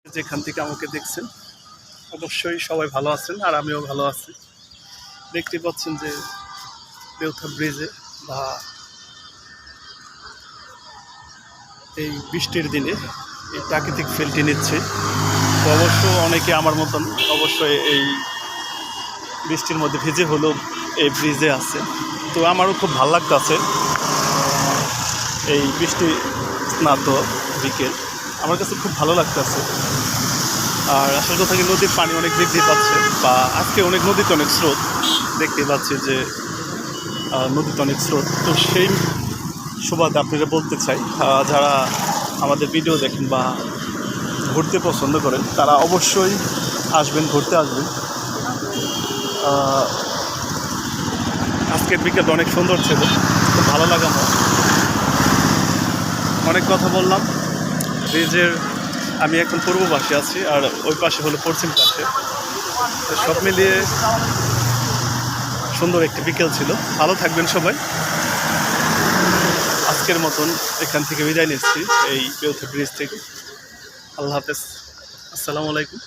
যেখান থেকে আমাকে দেখছেন অবশ্যই সবাই ভালো আছেন আর আমিও ভালো আছি। দেখতে পাচ্ছেন যে বেউথা ব্রিজে বা এই বৃষ্টির দিনে এই প্রাকৃতিক ফিলটি নিচ্ছে। তো অবশ্য অনেকে আমার মতন অবশ্যই এই বৃষ্টির মধ্যে ভিজে হলেও এই ব্রিজে আছে। তো আমারও খুব ভালো লাগতেছে এই বৃষ্টি স্নাত বিকেল, আমার কাছে খুব ভালো লাগতেছে। আর আসল কথা কি, নদীর পানি অনেক বৃদ্ধি পাচ্ছে বা আজকে অনেক নদীতে অনেক স্রোত দেখতে পাচ্ছি যে নদীতে অনেক স্রোত। তো সেই সুবাদে আপনারা বলতে চাই, যারা আমাদের ভিডিও দেখেন বা ঘুরতে পছন্দ করেন তারা অবশ্যই আসবেন, ঘুরতে আসবেন। আজকের বিকেলটা অনেক সুন্দর ছিল, খুব ভালো লাগা আমার। অনেক কথা বললাম ব্রিজের। আমি এখন পূর্ব পাশে আছি আর ওই পাশে হলো পশ্চিম পাশে। সব মিলিয়ে সুন্দর একটি বিকেল ছিল। ভালো থাকবেন সবাই। আজকের মতন এখান থেকে বিদায় নিচ্ছি, এই বেউথা ব্রিজ থেকে। আল্লাহ হাফেজ, আসসালামু আলাইকুম।